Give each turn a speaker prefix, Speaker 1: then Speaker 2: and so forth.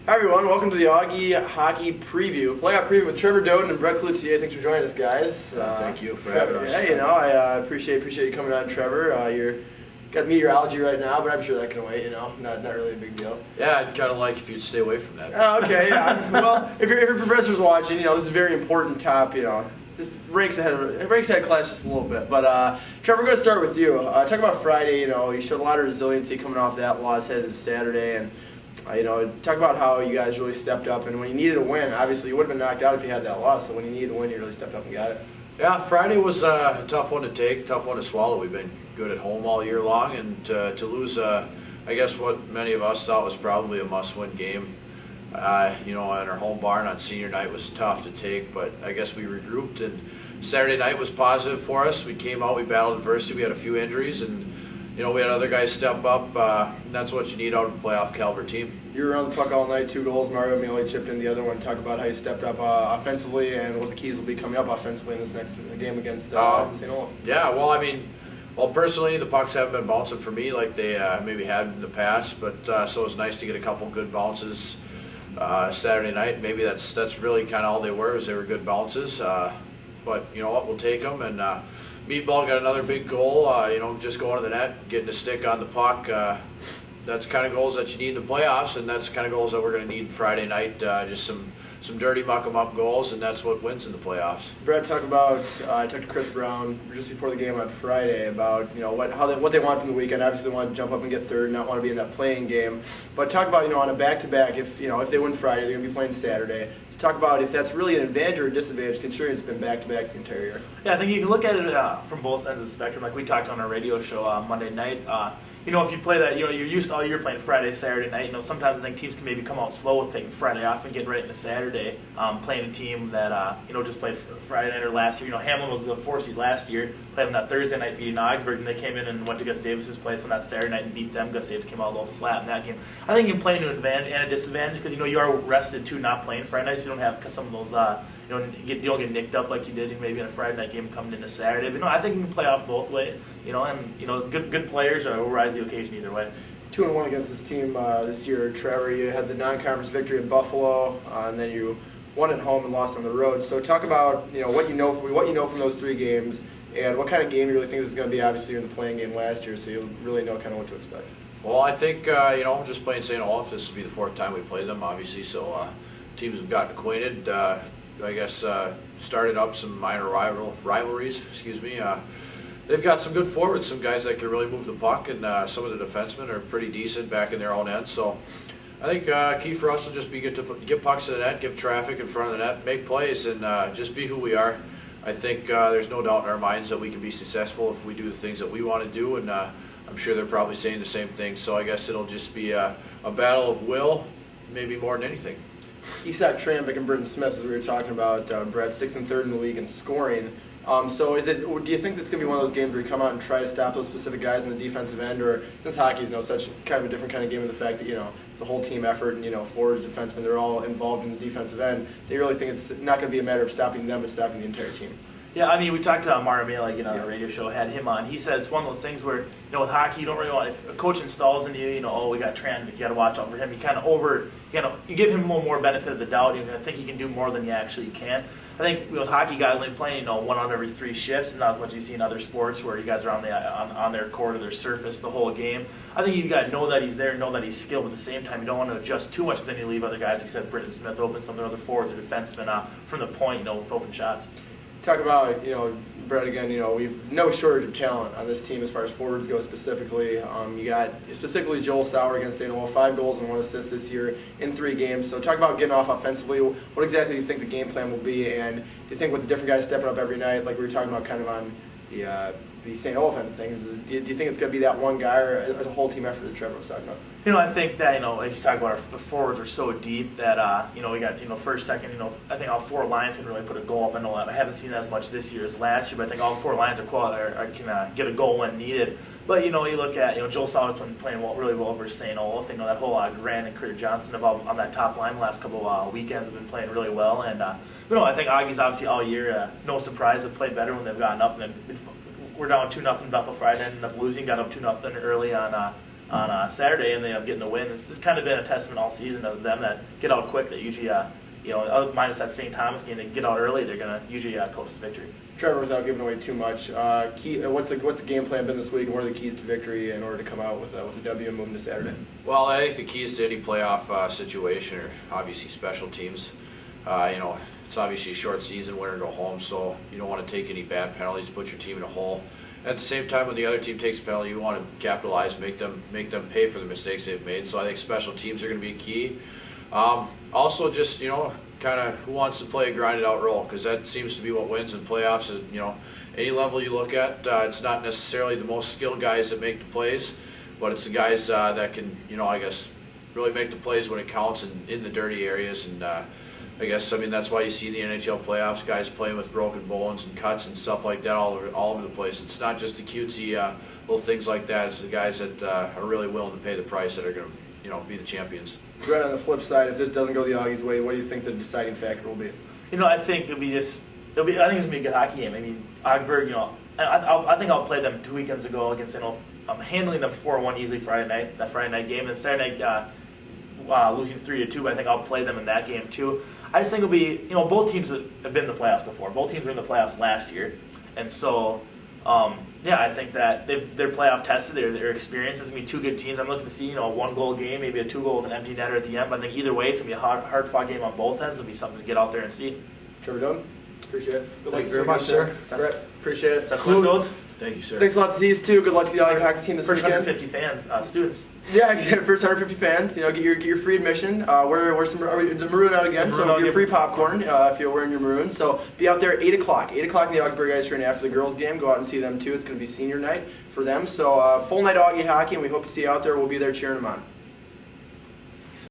Speaker 1: Hi everyone, welcome to the Augie Hockey Preview. Playoff preview with Trevor Doden and Brett Cloutier. Thanks for joining us, guys.
Speaker 2: Thank you for having us.
Speaker 1: Yeah, I appreciate you coming on, Trevor. You're got meteorology right now, but I'm sure that can wait. Not really a big deal.
Speaker 2: Yeah, I'd kind of like if you'd stay away from that.
Speaker 1: Oh, okay, yeah. Well, if your professor's watching, this is a very important top. This ranks ahead class just a little bit. But Trevor, we're going to start with you. Talk about Friday. You showed a lot of resiliency coming off that loss headed to Saturday, and talk about how you guys really stepped up. And when you needed a win, obviously you would have been knocked out if you had that loss. So when you needed a win, you really stepped up and got it.
Speaker 2: Yeah, Friday was a tough one to take, tough one to swallow. We've been good at home all year long, and to lose, I guess what many of us thought was probably a must-win game, in our home barn on senior night was tough to take. But I guess we regrouped, and Saturday night was positive for us. We came out, we battled adversity. We had a few injuries, and we had other guys step up. And that's what you need out of a playoff caliber team.
Speaker 1: You were around the puck all night, 2 goals. Mario Mealy chipped in the other one. Talk about how you stepped up offensively and what the keys will be coming up offensively in this next game against St. Olaf.
Speaker 2: Yeah, well, personally, the pucks haven't been bouncing for me like they maybe had in the past, but so it was nice to get a couple good bounces Saturday night. Maybe that's really kind of all they were, is they were good bounces. But you know what, we'll take them. And Meatball got another big goal, just going to the net, getting a stick on the puck. That's kind of goals that you need in the playoffs, and that's the kind of goals that we're going to need Friday night, just some dirty muck-em-up goals, and that's what wins in the playoffs.
Speaker 1: Brett, I talked to Chris Brown just before the game on Friday about what they want from the weekend. Obviously, they want to jump up and get third, and not want to be in that playing game. But talk about on a back-to-back, if they win Friday, they're going to be playing Saturday. So talk about if that's really an advantage or a disadvantage, considering it's been back-to-backs the entire year.
Speaker 3: Yeah, I think you can look at it from both ends of the spectrum. Like we talked on our radio show Monday night. If you play that, you're used to all year playing Friday, Saturday night. Sometimes I think teams can maybe come out slow with taking Friday off and getting right into Saturday. Playing a team that just played Friday night or last year. Hamlin was the 4 seed last year. Played them that Thursday night, beating Augsburg, and they came in and went to Gus Davis's place on that Saturday night and beat them. Gus Davis came out a little flat in that game. I think you can play to an advantage and a disadvantage because you are rested too, not playing Friday night, so you don't have some of those. You don't get nicked up like you did maybe in a Friday night game coming into Saturday. But I think you can play off both ways. Good players will rise the occasion either way.
Speaker 1: 2-1 against this team this year, Trevor. You had the non-conference victory at Buffalo, and then you won at home and lost on the road. So talk about what you know from those 3 games, and what kind of game you really think this is going to be. Obviously, you're in the playing game last year, so you'll really know kind of what to expect.
Speaker 2: Well, I think just playing St. Olaf, this will be the 4th time we played them, obviously. So teams have gotten acquainted. I guess started up some minor rivalries. They've got some good forwards, some guys that can really move the puck, and some of the defensemen are pretty decent back in their own end. So I think key for us will just be get pucks to the net, get traffic in front of the net, make plays, and just be who we are. I think there's no doubt in our minds that we can be successful if we do the things that we want to do, and I'm sure they're probably saying the same thing. So I guess it'll just be a battle of will, maybe more than anything.
Speaker 1: Isak Tramvik and Britton Smith, as we were talking about, Brett, 6th and 3rd in the league in scoring. So do you think that's going to be one of those games where you come out and try to stop those specific guys in the defensive end, or since hockey is such kind of a different kind of game in the fact that it's a whole team effort and forwards, defensemen, they're all involved in the defensive end, do you really think it's not going to be a matter of stopping them but stopping the entire team?
Speaker 3: Yeah, we talked to Mario Mealy on the radio show, had him on. He said it's one of those things where, with hockey, you don't really want, if a coach installs in you, we got Tranvik, you got to watch out for him. You give him a little more benefit of the doubt. I think he can do more than you actually can. I think with hockey guys only playing, 1 out of every 3 shifts, and not as much as you see in other sports where you guys are on their court or their surface the whole game. I think you got to know that he's there, know that he's skilled, but at the same time, you don't want to adjust too much because then you leave other guys, like you said, Britton Smith open, some of the other forwards or defensemen from the point, with open shots.
Speaker 1: Talk about, Brett, again, we've no shortage of talent on this team as far as forwards go specifically. You got specifically Joel Sauer against St. Olaf, 5 goals and 1 assist this year in 3 games. So talk about getting off offensively. What exactly do you think the game plan will be? And do you think with the different guys stepping up every night, like we were talking about kind of on the St. Olaf end of things, do you think it's going to be that one guy or a whole team effort that Trevor was talking about?
Speaker 3: I think that, like you talk about, the forwards are so deep that, we got, first, second, I think all 4 lines can really put a goal up. I haven't seen that as much this year as last year, but I think all 4 lines can get a goal when needed. But, you look at, Joel Sauer's been playing really well versus St. Olaf. That whole Grant and Critter Johnson on that top line the last couple of weekends have been playing really well. And, I think Augie's obviously all year, no surprise, have played better when they've gotten up. And we're down 2-0 Buffalo Friday, ended up losing, got up 2-0 early on on Saturday, and they end up getting the win. It's kind of been a testament all season of them that get out quick. That usually, minus that St. Thomas game, they get out early. They're gonna usually coast to victory.
Speaker 1: Trevor, without giving away too much, what's the game plan been this week, and what are the keys to victory in order to come out with a W and moving to Saturday?
Speaker 2: Well, I think the keys to any playoff situation are obviously special teams. It's obviously a short season, winner go home, so you don't want to take any bad penalties, put your team in a hole. At the same time, when the other team takes a penalty, you want to capitalize, make them pay for the mistakes they've made. So I think special teams are going to be key. Also, just kind of who wants to play a grinded out role, because that seems to be what wins in playoffs. Any level you look at, it's not necessarily the most skilled guys that make the plays, but it's the guys that can, really make the plays when it counts in the dirty areas. And that's why you see the NHL playoffs, guys playing with broken bones and cuts and stuff like that all over the place. It's not just the cutesy little things like that. It's the guys that are really willing to pay the price that are going to, be the champions.
Speaker 1: Right on the flip side, if this doesn't go the Augies' way, what do you think the deciding factor will be?
Speaker 3: I think I think it's gonna be a good hockey game. I mean, Augsburg, I think I'll play them 2 weekends ago against St. Olaf. I'm handling them 4-1 easily that Friday night game, and Saturday night losing 3-2. But I think I'll play them in that game too. I just think it'll be, both teams have been in the playoffs before. Both teams were in the playoffs last year, and so I think that they're playoff tested. They're experienced. It's gonna be two good teams. I'm looking to see a 1-goal game, maybe a 2-goal with an empty netter at the end. But I think either way, it's gonna be a hard fought game on both ends. It'll be something to get out there and see.
Speaker 1: Trevor Doden, appreciate it. Good luck
Speaker 2: Thank you very much, sir.
Speaker 1: Brett, appreciate it.
Speaker 3: That's what goes.
Speaker 2: Thank you, sir.
Speaker 1: Thanks a lot to these two. Good luck to the Augie hockey team this
Speaker 3: First
Speaker 1: weekend.
Speaker 3: 150 fans, students.
Speaker 1: Yeah, first 150 fans. Get your free admission. We're the maroon out again, so your free popcorn if you're wearing your maroon. So be out there 8 o'clock. 8 o'clock in the Augsburg Ice Arena after the girls' game. Go out and see them too. It's going to be senior night for them. So full night Augie hockey, and we hope to see you out there. We'll be there cheering them on.